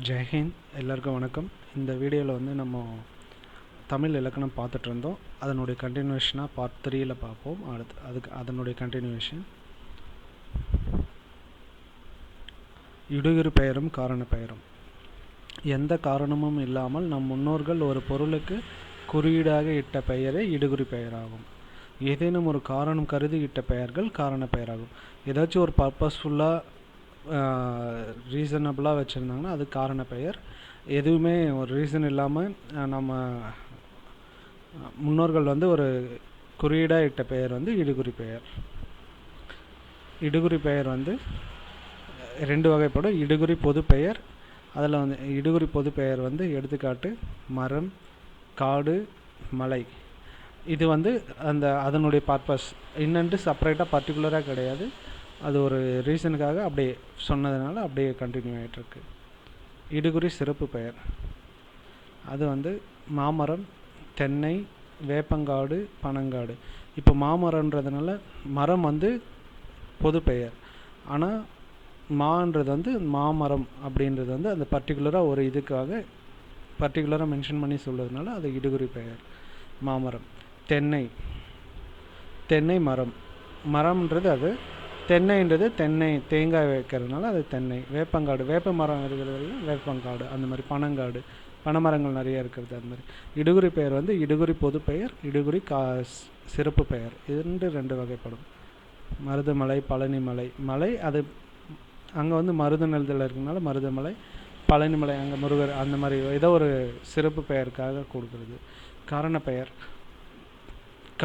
ஜெய்ஹிந்த், எல்லாருக்கும் வணக்கம். இந்த வீடியோவில் நம்ம தமிழ் இலக்கணம் பார்த்துட்டு இருந்தோம். அதனுடைய கண்டினியூஷனாக பார்ட் 3ல் பார்ப்போம். அதனுடைய கண்டினியூஷன் இடுகுறி பெயரும் காரண பெயரும். எந்த காரணமும் இல்லாமல் நம் முன்னோர்கள் ஒரு பொருளுக்கு குறியீடாக இட்ட பெயரே இடுகுறி பெயராகும். ஏதேனும் ஒரு காரணம் கருதி இட்ட பெயர்கள் காரண பெயராகும். ஏதாச்சும் ஒரு பர்பஸ்ஃபுல்லாக ரீசனபிளாக வச்சுருந்தாங்கன்னா அது காரண பெயர். எதுவுமே ஒரு ரீசன் இல்லாமல் நம்ம முன்னோர்கள் ஒரு குறியீடாக இட்ட பெயர் இடுகுறி பெயர். இடுகுறி பெயர் ரெண்டு வகைப்படும். இடுகுறி பொது பெயர், அதில் இடுகுறி பொது பெயர் எடுத்துக்காட்டு மரம், காடு, மலை. இது அதனுடைய பர்பஸ் இன்னென்று செப்பரேட்டாக பர்டிகுலராக கிடையாது. அது ஒரு ரீசனுக்காக அப்படியே சொன்னதுனால அப்படியே கண்டினியூ ஆகிட்டுருக்கு. இடுகுறி சிறப்பு பெயர் அது மாமரம், தென்னை, வேப்பங்காடு, பனங்காடு. இப்போ மாமரம்ன்றதுனால மரம் பொது பெயர், ஆனால் மான்றது மாமரம் அப்படின்றது அந்த பர்டிகுலராக ஒரு இதுக்காக பர்டிகுலராக மென்ஷன் பண்ணி சொல்கிறதுனால அது இடுகுறி பெயர். மாமரம். தென்னை, தென்னை மரம். மரம்ன்றது அது. தென்னைன்றது தென்னை தேங்காய் வைக்கிறதுனால அது தென்னை. வேப்பங்காடு, வேப்ப மரம் இருக்கிறது வேப்பங்காடு. அந்த மாதிரி பனங்காடு, பனைமரங்கள் நிறைய இருக்கிறது. அந்த மாதிரி இடுகுறி பெயர் இடுகுறி பொது பெயர், இடுகுறி சிறப்பு பெயர். இது ரெண்டு வகைப்படும். மருதமலை, பழனிமலை. மலை அது அங்கே மருத நிலத்தில் இருக்கிறதுனால மருதமலை. பழனிமலை அங்கே முருகர், அந்த மாதிரி ஏதோ ஒரு சிறப்பு பெயருக்காக கொடுக்குறது. காரண பெயர்,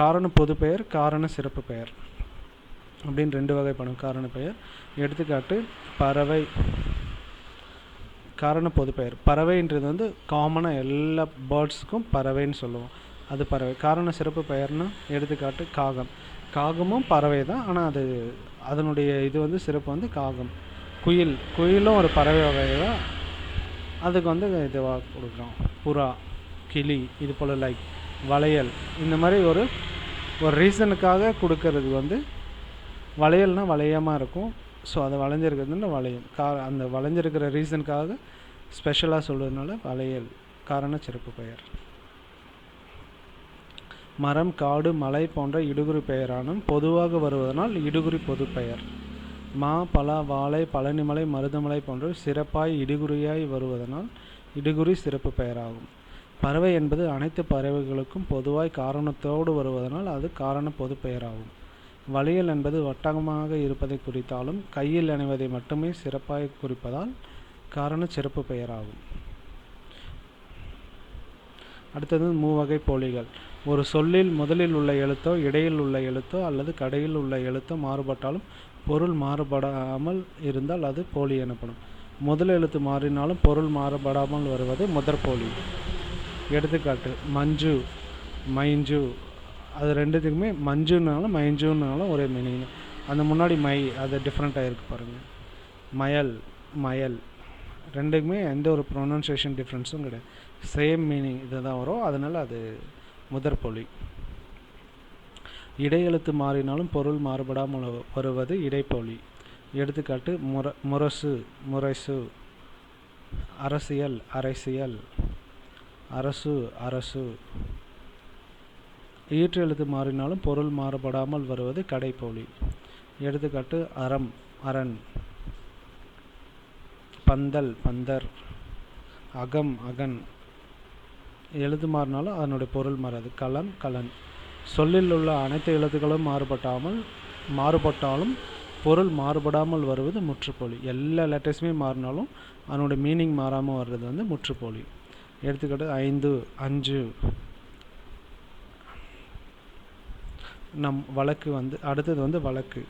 காரண பொது பெயர், காரண சிறப்பு பெயர் அப்படின்னு ரெண்டு வகைப்படும் காரண பெயர். எடுத்துக்காட்டு பறவை. காரண பொது பெயர். பறவைன்றது காமனாக எல்லா பேர்ட்ஸுக்கும் பறவைன்னு சொல்லுவோம், அது பறவை. காரண சிறப்பு பெயர்னால் எடுத்துக்காட்டு காகம். காகமும் பறவை தான், ஆனால் அது அதனுடைய இது சிறப்பு காகம். குயில், குயிலும் ஒரு பறவை வகை தான், அதுக்கு இதுவாக கொடுக்குறோம். புறா, கிளி, இது போல் லைக் வளையல். இந்த மாதிரி ஒரு ரீசனுக்காக கொடுக்கறது வளையல்னால் வளையமாக இருக்கும். ஸோ அதை வளைஞ்சிருக்கிறதுனால வளையம். அந்த வளைஞ்சிருக்கிற ரீசனுக்காக ஸ்பெஷலாக சொல்கிறதுனால வளையல். காரண சிறப்பு பெயர். மரம், காடு, மலை போன்ற இடுகுறி பெயரானும் பொதுவாக வருவதனால் இடுகுறி பொது பெயர். மா, பலா, வாழை, பழனிமலை, மருதமலை போன்ற சிறப்பாய் இடுகுறியாய் வருவதனால் இடுகுறி சிறப்பு பெயராகும். பறவை என்பது அனைத்து பறவைகளுக்கும் பொதுவாய் காரணத்தோடு வருவதனால் அது காரண பொது பெயராகும். வளையல் என்பது வட்டமாக இருப்பதை குறித்தாலும் கையில் அணிவதை மட்டுமே சிறப்பாக குறிப்பதால் காரண சிறப்பு பெயராகும். அடுத்தது மூவகை போலிகள். ஒரு சொல்லில் முதலில் உள்ள எழுத்தோ, இடையில் உள்ள எழுத்தோ அல்லது கடையில் உள்ள எழுத்தோ மாறுபட்டாலும் பொருள் மாறுபடாமல் இருந்தால் அது போலி எனப்படும். முதல் எழுத்து மாறினாலும் பொருள் மாறுபடாமல் வருவது முதற் போலி. எடுத்துக்காட்டு மஞ்சு, மைஞ்சு. அது ரெண்டுத்துக்குமே மஞ்சுன்னாலும் மைஞ்சுன்னாலும் ஒரே மீனிங். அந்த முன்னாடி மை அது டிஃப்ரெண்ட்டாக இருக்குது பாருங்கள். மயல், மயல். ரெண்டுக்குமே எந்த ஒரு ப்ரொனன்சியேஷன் டிஃப்ரென்ஸும் கிடையாது, சேம் மீனிங் இது தான் வரும். அதனால் அது முதற்பொலி. இடையெழுத்து மாறினாலும் பொருள் மாறுபடாமல் வருவது இடைப்பொலி. எடுத்துக்காட்டு முரசு, முரசு. அரசியல், அரசியல். அரசு, அரசு. ஈற்று எழுத்து மாறினாலும் பொருள் மாறுபடாமல் வருவது கடைப்பொலி. எடுத்துக்காட்டு அறம், அரண். பந்தல், பந்தர். அகம், அகன். எழுத்து மாறினாலும் அதனுடைய பொருள் மாறாது. களம், கலன். சொல்லில் உள்ள அனைத்து எழுத்துக்களும் மாறுபட்டாலும் பொருள் மாறுபடாமல் வருவது முற்றுப்பொலி. எல்லா லெட்டர்ஸுமே மாறினாலும் அதனுடைய மீனிங் மாறாமல் வர்றது முற்றுப்பொலி. எடுத்துக்காட்டு ஐந்து, அஞ்சு. வழக்கு அடுத்தது வழக்கு.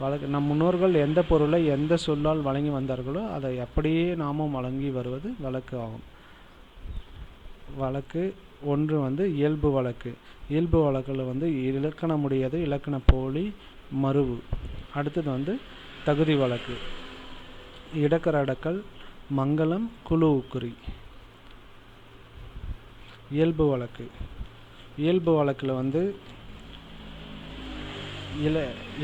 வழக்கு நம் முன்னோர்கள் எந்த பொருளை எந்த சொல்லால் வழங்கி வந்தார்களோ அதை அப்படியே நாமும் வழங்கி வருவது வழக்கு ஆகும். வழக்கு ஒன்று இயல்பு வழக்கு. இயல்பு வழக்கில் இலக்கண முடியாது, இலக்கண போலி, மருவு. அடுத்தது தகுதி வழக்கு. இடக்கர அடக்கல், மங்களம், குழு உக்குறி. இயல்பு வழக்கு. இயல்பு வழக்கில்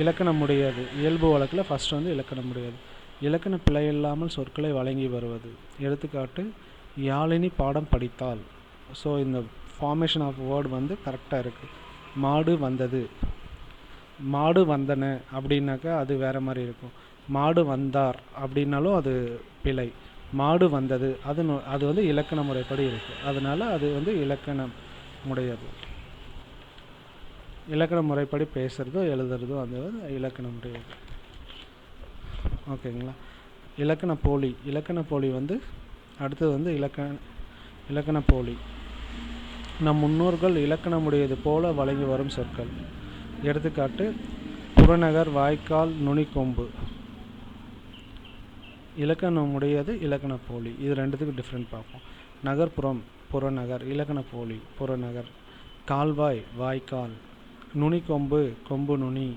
இலக்கணம் முடியாது. இயல்பு வழக்கில் ஃபஸ்ட்டு இலக்கணம் முடியாது. இலக்கண பிழையில்லாமல் சொற்களை வழங்கி வருவது. எடுத்துக்காட்டு யாழினி பாடம் படித்தாள். ஸோ இந்த ஃபார்மேஷன் ஆஃப் வேர்டு வந்து கரெக்டாக இருக்குது. மாடு வந்தது, மாடு வந்தன அப்படின்னாக்கா அது வேறு மாதிரி இருக்கும். மாடு வந்தார் அப்படின்னாலும் அது பிழை. மாடு வந்தது அது வந்து இலக்கண முறைப்படி இருக்குது. அதனால் அது வந்து இலக்கணம் உடையது. இலக்கண முறைப்படி பேசுகிறதோ எழுதுறதோ அந்த இலக்கண முறையது. ஓகேங்களா. இலக்கண போலி. இலக்கண போலி வந்து அடுத்தது வந்து இலக்கண போலி. நம் முன்னோர்கள் இலக்கணமுடையது போல வழங்கி வரும் சொற்கள். எடுத்துக்காட்டு புறநகர், வாய்க்கால், நுனிக்கொம்பு. இலக்கணமுடையது இலக்கண போலி. இது ரெண்டுத்துக்கு டிஃப்ரெண்ட் பார்ப்போம். நகர்ப்புறம், புறநகர், இலக்கண போலி புறநகர். கால்வாய், வாய்க்கால். நுனிக்கொம்பு, கொம்பு நுனி.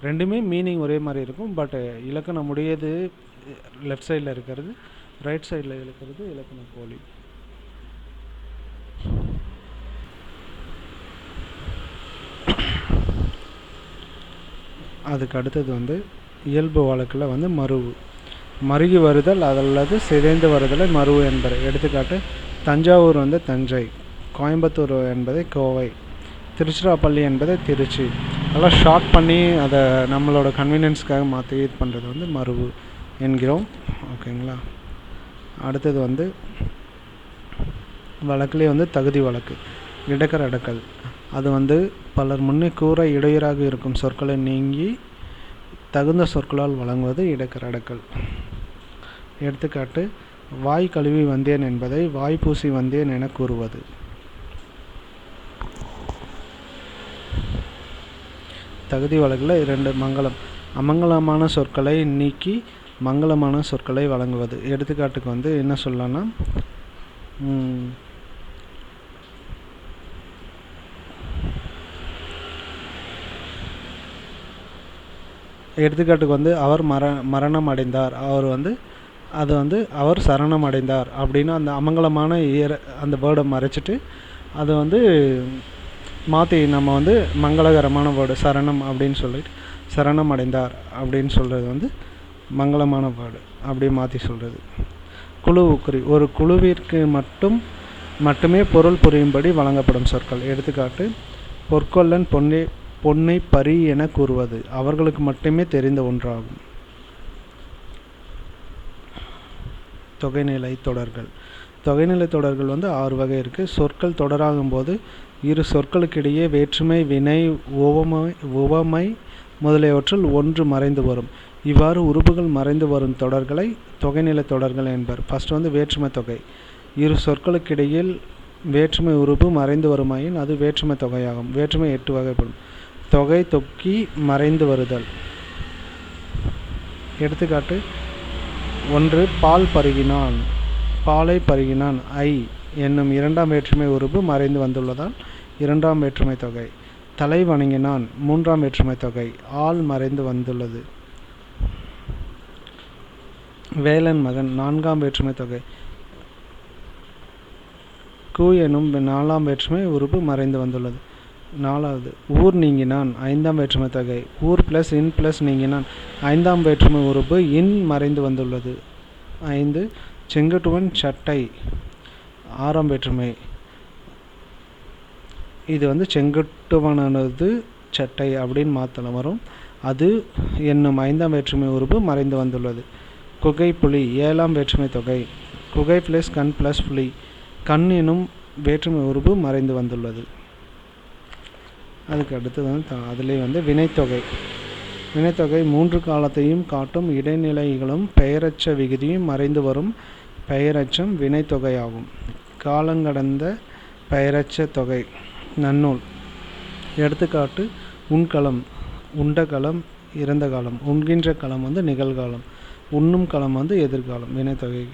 ரெண்டுமே மீனிங் ஒரே மாதிரி இருக்கும். பட் இலக்கணமுடையது லெஃப்ட் சைடில் இருக்கிறது, ரைட் சைடில் இருக்கிறது இலக்கண போலி. அதுக்கு அடுத்தது வந்து இயல்பு வழக்கில் வந்து மருவு. மருகி வருதல் அல்லது சிதைந்து வருதலை மருவு என்பது. எடுத்துக்காட்டு தஞ்சாவூர் வந்து தஞ்சை, கோயம்புத்தூர் என்பதை கோவை, திருச்சிராப்பள்ளி என்பதை திருச்சி. அதெல்லாம் ஷார்ட் பண்ணி அதை நம்மளோட கன்வீனியன்ஸ்க்காக மாற்றி இது பண்ணுறது வந்து மருவு என்கிறோம். ஓகேங்களா. அடுத்தது வந்து வழக்குலேயே வந்து தகுதி வழக்கு. இடக்கர் அடக்கல். அது வந்து பலர் முன்னே கூற இடையூறாக இருக்கும் சொற்களை நீங்கி தகுந்த சொற்களால் வழங்குவது இடக்கர் அடக்கல். எடுத்துக்காட்டு வாய் கழுவி வந்தேன் என்பதை வாய் பூசி வந்தேன் என கூறுவது. தகுதி வழக்கில் 2 மங்களம். அமங்கலமான சொற்களை நீக்கி மங்களமான சொற்களை வழங்குவது. எடுத்துக்காட்டுக்கு வந்து என்ன சொல்லலாம்னா எடுத்துக்காட்டுக்கு வந்து அவர் மரணம் அடைந்தார், அவர் சரணம் அடைந்தார் அப்படின்னு அந்த அமங்கலமான அந்த வேர்டை மறைச்சிட்டு அதை வந்து மாற்றி நம்ம வந்து மங்களகரமான வேர்டு சரணம் அப்படின்னு சொல்லிட்டு சரணம் அடைந்தார் அப்படின்னு சொல்கிறது வந்து மங்களமான வேர்டு அப்படியே மாற்றி சொல்கிறது. குழு உக்குறி. ஒரு குழுவிற்கு மட்டுமே பொருள் புரியும்படி வழங்கப்படும் சொற்கள். எடுத்துக்காட்டு பொற்கொல்லன் பொன்னை பரி என கூறுவது அவர்களுக்கு மட்டுமே தெரிந்த ஒன்றாகும். தொகைநிலை தொடர்கள். தொகைநிலை தொடர்கள் வந்து 6 வகை இருக்குது. சொற்கள் தொடராகும் போது இரு சொற்களுக்கிடையே வேற்றுமை, வினை, உவமை முதலியவற்றில் ஒன்று மறைந்து வரும். இவ்வாறு உறுப்புகள் மறைந்து வரும் தொடர்களை தொகைநிலை தொடர்கள் என்பர். ஃபர்ஸ்ட் வந்து வேற்றுமை தொகை. இரு சொற்களுக்கிடையில் வேற்றுமை உறுப்பு மறைந்து வருமாயின் அது வேற்றுமை தொகையாகும். வேற்றுமை 8 வகைப்படும். தொகை, தொக்கி, மறைந்து வருதல். எடுத்துக்காட்டு 1 பால் பருகினான், பாலை பருகினான். ஐ என்னும் 2ஆம் வேற்றுமை உறுப்பு மறைந்து வந்துள்ளதால் 2ஆம் வேற்றுமை தொகை. தலை வணங்கினான் 3ஆம் வேற்றுமை தொகை. ஆள் மறைந்து வந்துள்ளது. வேலன் மகன் 4ஆம் வேற்றுமை தொகை. கு எனும் 4ஆம் வேற்றுமை உறுப்பு மறைந்து வந்துள்ளது. 4வது ஊர் நீங்கினான் 5ஆம் வேற்றுமை தொகை. ஊர் ப்ளஸ் இன் ப்ளஸ் நீங்கினான் 5ஆம் வேற்றுமை உறுப்பு இன் மறைந்து வந்துள்ளது. 5 செங்குட்டுவன் சட்டை 6ஆம் வேற்றுமை. இது வந்து செங்குட்டுவனது சட்டை அப்படின்னு மாற்றலாம் வரும். அது என்னும் 5ஆம் வேற்றுமை உறுப்பு மறைந்து வந்துள்ளது. குகை புலி 7ஆம் வேற்றுமை தொகை. குகை ப்ளஸ் கண் ப்ளஸ் புலி. கண் எனும் வேற்றுமை உறுப்பு மறைந்து வந்துள்ளது. அதுக்கு அடுத்தது வந்து அதிலே வந்து வினைத்தொகை. வினைத்தொகை 3 காலத்தையும் காட்டும் இடைநிலைகளும் பெயரச்ச விகுதியும் மறைந்து வரும் பெயரச்சம் வினைத்தொகையாகும். காலங்கடந்த பெயரச்ச தொகை. நன்னூல். எடுத்துக்காட்டு உண்கலம், உண்ட காலம், இறந்த காலம். உண்கின்ற காலம் வந்து நிகழ்காலம், உண்ணும் காலம் வந்து எதிர்காலம். வினைத்தொகை.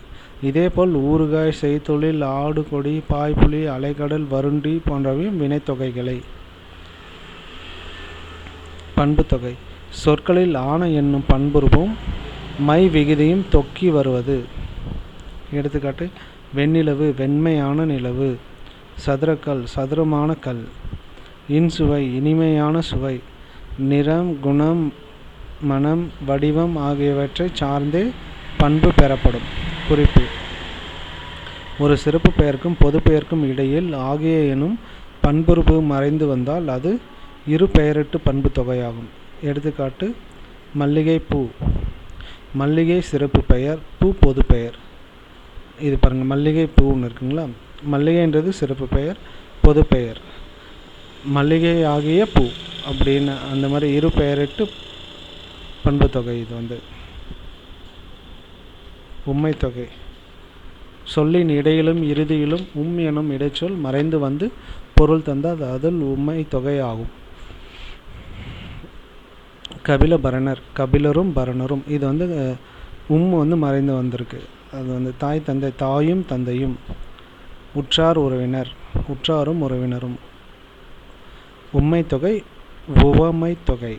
இதேபோல் ஊறுகாய், செய்தொழில், ஆடு, கொடி, பாய்ப்புலி, அலைக்கடல், வருண்டி போன்றவையும் வினைத்தொகைகளை. பண்புத்தொகை. சொற்களில் ஆன என்னும் பண்புருவும் மை விகுதியும் தொக்கி வருவது. எடுத்துக்காட்டு வெண்ணிலவு, வெண்மையான நிலவு. சதுரக்கல், சதுரமான கல். இன்சுவை, இனிமையான சுவை. நிறம், குணம், மனம், வடிவம் ஆகியவற்றை சார்ந்தே பண்பு பெறப்படும். குறிப்பு: ஒரு சிறப்பு பெயருக்கும் பொது பெயருக்கும் இடையில் ஆகிய எனும் பண்புருபு மறைந்து வந்தால் அது இரு பெயரிட்டு பண்பு தொகையாகும். எடுத்துக்காட்டு: மல்லிகை பூ. மல்லிகை சிறப்பு பெயர், பூ பொது பெயர். இது பாருங்கள், மல்லிகை பூன்னு இருக்குங்களா, மல்லிகைன்றது சிறப்பு பெயர், பொது பெயர் மல்லிகை ஆகிய பூ அப்படின்னு அந்த மாதிரி இரு பெயரிட்டு பண்பு தொகை. இது வந்து உம்மை தொகை. சொல்லின் இடையிலும் இறுதியிலும் எனும் இடைச்சொல் மறைந்து வந்து பொருள் தந்தால் அதில் உம்மை தொகை ஆகும். கபில பரணர். கபிலரும் பரணரும். இது வந்து வந்து மறைந்து வந்திருக்கு. அது வந்து தாய் தந்தை, தாயும் தந்தையும். உற்றார் உறவினர், உற்றாரும் உறவினரும். உம்மை தொகை, உவமை தொகை.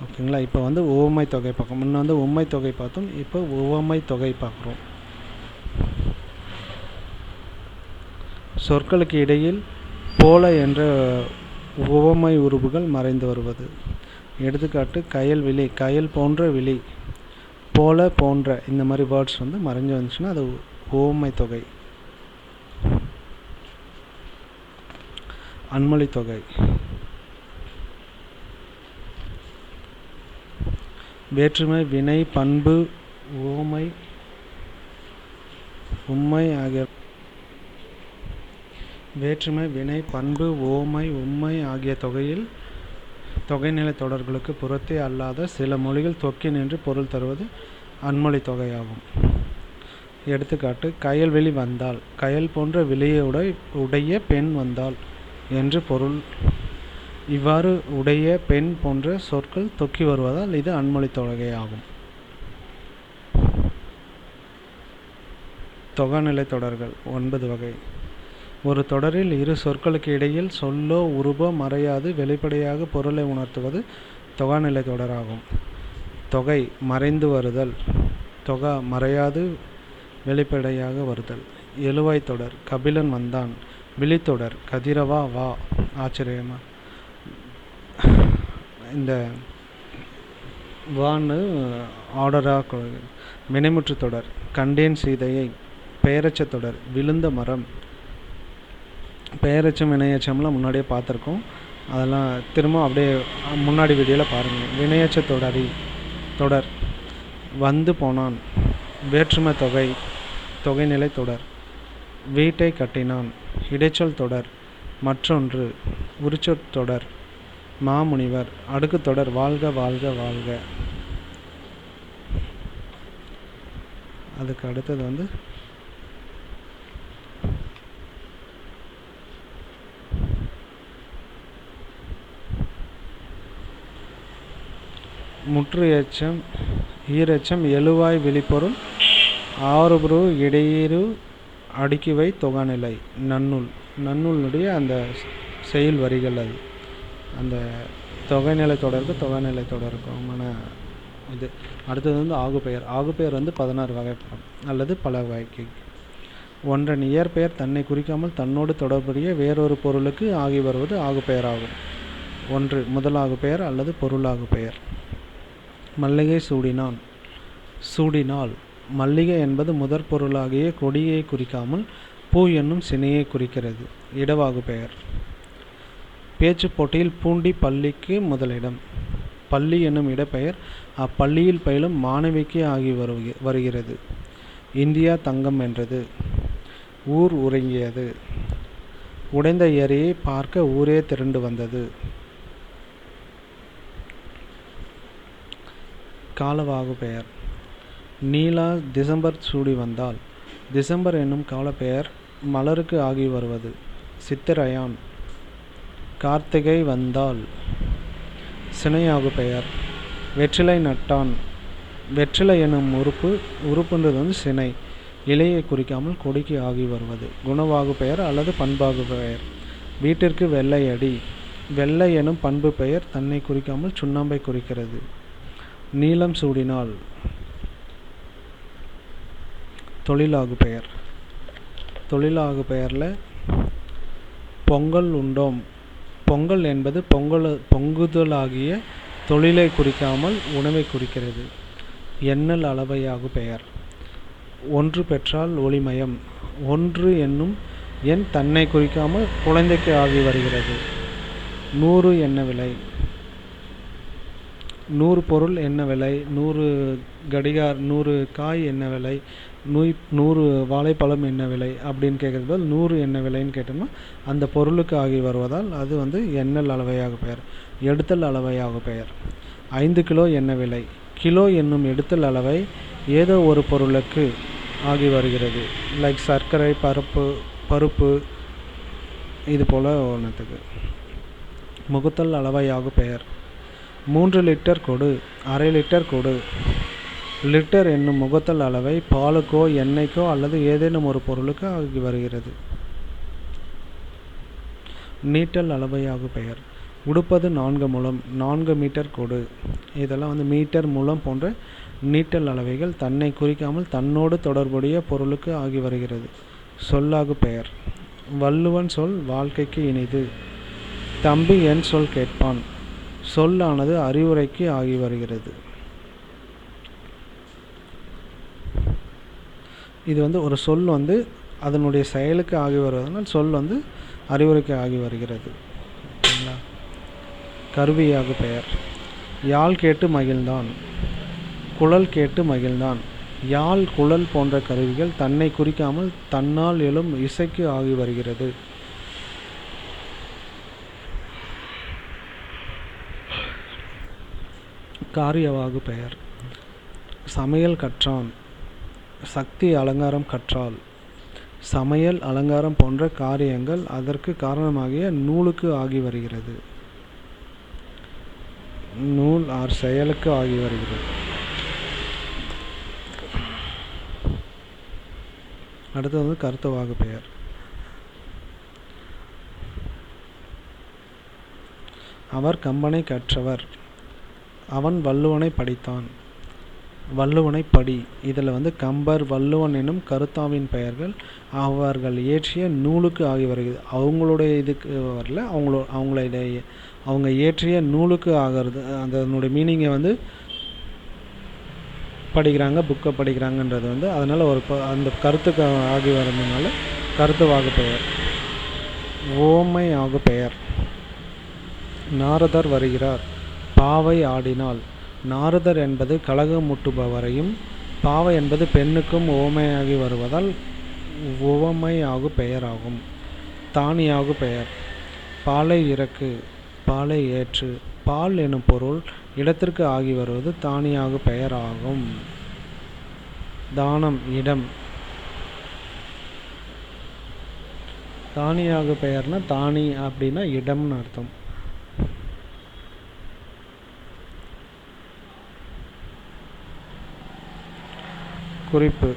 ஓகேங்களா. இப்போ வந்து உவமை தொகை பார்க்கணும். முன்ன வந்து உம்மை தொகை பார்த்தோம், இப்போ உவமை தொகை பார்க்குறோம். சொற்களுக்கு இடையில் போல என்ற உவமை உருபுகள் மறைந்து வருவது. எடுத்துக்காட்டு: கயல் விழி. கயல் போன்ற விழி, போல, போன்ற இந்த மாதிரி வேர்ட்ஸ் வந்து மறைஞ்சு வந்துச்சுன்னா அது உவமை தொகை. அன்மொழி தொகை. வேற்றுமை, வினை, பண்பு, உவமை, உம்மை ஆகிய வேற்றுமை, வினை, பண்பு, உவமை, உம்மை ஆகிய தொகையில் தொகைநிலை தொடர்களுக்கு புறத்தே அல்லாத சில மொழிகள் தொக்கி நின்று பொருள் தருவது அன்மொழி தொகையாகும். எடுத்துக்காட்டு: கயல்வெளி வந்தால். கயல் போன்ற விழியை உடைய பெண் வந்தால் என்று பொருள். இவ்வாறு உடைய, பெண் போன்ற சொற்கள் தொக்கி வருவதால் இது அன்மொழி தொகையாகும். தொகாநிலை தொடர்கள் 9 வகை. ஒரு தொடரில் இரு சொற்களுக்கு இடையில் சொல்லோ உருபோ மறையாது வெளிப்படையாக பொருளை உணர்த்துவது தொகாநிலை தொடராகும். தொகை மறைந்து வருதல், தொகா மறையாது வெளிப்படையாக வருதல். எழுவாய் தொடர். கபிலன் வந்தான். விழித்தொடர். கதிரவா வா. ஆச்சரியமா. இந்த வான்னு ஆர்டராக. வினைமுற்று தொடர். கண்டேன் சீதையை. பெயரச்ச தொடர். விழுந்த மரம். பெயரச்சம் வினையச்சம்லாம் முன்னாடியே பார்த்துருக்கோம், அதெல்லாம் திரும்ப அப்படியே முன்னாடி வீடியோவில் பாருங்கள். வினையச்ச தொடர். வந்து போனான். வேற்றுமை தொகை, தொகைநிலை தொடர். வீட்டை கட்டினான். இடைச்சொல் தொடர். மற்றொன்று. உரிச்சொற் தொடர். மாமுனிவர். அடுக்கு தொடர். வாழ்க வாழ்க வாழ்க. அதுக்கு அடுத்தது வந்து முற்று எச்சம், ஈரெச்சம், எழுவாய் விழிப்பொருள், ஆறுபுரு இடையீறு அடுக்கிவை தொகாநிலை. நன்னூலுடைய அந்த செயல் வரிகள். அது அந்த தொகைநிலை தொடருக்கு தொகைநிலை தொடருக்குமான இது. அடுத்தது வந்து ஆகுபெயர். ஆகுபெயர் வந்து 16 வகைப்படும் அல்லது பல வகை. ஒன்றன் இயற்பெயர் தன்னை குறிக்காமல் தன்னோடு தொடர்புடைய வேறொரு பொருளுக்கு ஆகி வருவது ஆகுபெயர் ஆகும். ஒன்று முதலாகு பெயர் அல்லது பொருளாகு பெயர். மல்லிகை சூடினான். சூடினால். மல்லிகை என்பது முதற் பொருளாகிய கொடியை குறிக்காமல் பூ என்னும் சினையை குறிக்கிறது. இடவாகு பெயர். பேச்சு போட்டியில் பூண்டி பள்ளிக்கு முதலிடம். பள்ளி என்னும் இடப்பெயர் அப்பள்ளியில் பயிலும் மாணவிக்கு ஆகி வருகிறது. இந்தியா தங்கம் வென்றது. ஊர் உறங்கியது. உடைந்த ஏரியை பார்க்க ஊரே திரண்டு வந்தது. காலவாகு பெயர். நீலா டிசம்பர் சூடி வந்தால். டிசம்பர் என்னும் காலப்பெயர் மலருக்கு ஆகி வருவது. சித்திரையான். கார்த்திகை வந்தால். சினையாகு பெயர். வெற்றிலை நட்டான். வெற்றிலை என்னும் உறுப்புன்றது வந்து சினை, இலையை குறிக்காமல் கொடிக்கு ஆகி வருவது. குணவாகு பெயர் அல்லது பண்பாகு பெயர். வீட்டிற்கு வெள்ளை அடி. வெள்ளை எனும் பண்பு பெயர் தன்னை குறிக்காமல் சுண்ணாம்பை குறிக்கிறது. நீலம் சூடினால். தொழிலாகு பெயர். தொழிலாகு பெயரில் பொங்கல் உண்டோம். பொங்கல் என்பது பொங்குதலாகிய தொழிலை குறிக்காமல் உணவை குறிக்கிறது. எண்ணல் அளவையாகு பெயர். ஒன்று பெற்றால் ஒளிமயம். ஒன்று என்னும் எண் தன்னை குறிக்காமல் குழந்தைக்கு ஆகி வருகிறது. 100 என்ன விலை? 100 பொருள் என்ன விலை? 100 காய் என்ன விலை? 100 வாழைப்பழம் என்ன விலை அப்படின்னு கேட்குறது போல் 100 என்ன விலைன்னு கேட்டோம்னா அந்த பொருளுக்கு ஆகி வருவதால் அது வந்து எண்ணல் அளவையாக பெயர். எடுத்தல் அளவையாக பெயர். 5 கிலோ என்ன விலை? கிலோ என்னும் எடுத்தல் அளவை ஏதோ ஒரு பொருளுக்கு ஆகி வருகிறது. லைக் சர்க்கரை, பருப்பு இது போல் ஒன்றுத்துக்கு. முகத்தல் அளவையாக பெயர். 3 லிட்டர் கொடு, அரை லிட்டர் கொடு. லிட்டர் என்னும் முகத்தல் அளவை பாலுக்கோ எண்ணெய்க்கோ அல்லது ஏதேனும் ஒரு பொருளுக்கு ஆகி வருகிறது. நீட்டல் அளவையாக பெயர். உடுப்பது 4 முழம், 4 மீட்டர் கொடு. இதெல்லாம் வந்து மீட்டர், முழம் போன்ற நீட்டல் அளவைகள் தன்னை குறிக்காமல் தன்னோடு தொடர்புடைய பொருளுக்கு ஆகி வருகிறது. சொல்லாகு பெயர். வள்ளுவன் சொல் வாழ்க்கைக்கு இனிது. தம்பி என் சொல் கேட்பான். சொல்லானது அறிவுரைக்கு ஆகி வருகிறது. இது வந்து ஒரு சொல் வந்து அதனுடைய செயலுக்கு ஆகி வருவதனால் சொல் வந்து அறிவுரைக்கு ஆகி வருகிறது. கருவியாகு பெயர். யாழ் கேட்டு மகிழ்ந்தான். குழல் கேட்டு மகிழ்ந்தான். யாழ், குழல் போன்ற கருவிகள் தன்னை குறிக்காமல் தன்னால் எழும் இசைக்கு ஆகி வருகிறது. காரியவாகு பெயர். சமையல் கற்றான். சக்தி அலங்காரம் கற்றாள். சமையல், அலங்காரம் போன்ற காரியங்கள் அதற்கு காரணமாகிய நூலுக்கு ஆகி வருகிறது. நூல் ஆர் செயலுக்கு ஆகி வருகிறது. அடுத்தது வந்து கருத்துவாகு பெயர். அவர் கம்பனை கற்றவர். அவன் வள்ளுவனை படித்தான். வள்ளுவனை படி. இதில் வந்து கம்பர், வள்ளுவன் எனும் கருத்தாவின் பெயர்கள் அவர்கள் இயற்றிய நூலுக்கு ஆகி வருகிறது. அவங்களுடைய இதுக்கு வரல, அவங்க இயற்றிய நூலுக்கு ஆகிறது. அதனுடைய மீனிங்கை வந்து படிக்கிறாங்க, புக்கை படிக்கிறாங்கன்றது வந்து அதனால் அந்த கருத்துக்கு ஆகி வரதுனால கருத்துவாகு பெயர். ஓமை ஆகு பெயர். நாரதர் வருகிறார். பாவை ஆடினாள். நாரதர் என்பது கலகமூட்டுபவரையும் பாவை என்பது பெண்ணுக்கும் ஓமையாகி வருவதால் உவமையாகு பெயராகும். தானியாகு பெயர். பாலை இறக்கு, பாலை ஏற்று. பால் எனும் பொருள் இடத்திற்கு ஆகி வருவது தானியாகு பெயர் ஆகும். தானம், இடம். தானியாகு பெயர்னா தானி அப்படின்னா இடம்னு அர்த்தம். குறிப்பு: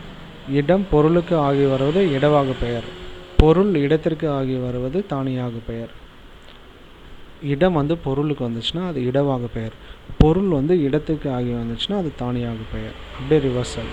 இடம் பொருளுக்கு ஆகி வருவது இடவாகு பெயர். பொருள் இடத்திற்கு ஆகி வருவது தானியாகு பெயர். இடம் வந்து பொருளுக்கு வந்துச்சுன்னா அது இடவாகு பெயர். பொருள் வந்து இடத்துக்கு ஆகி வந்துச்சுன்னா அது தானியாகு பெயர். அப்படியே ரிவர்சல்.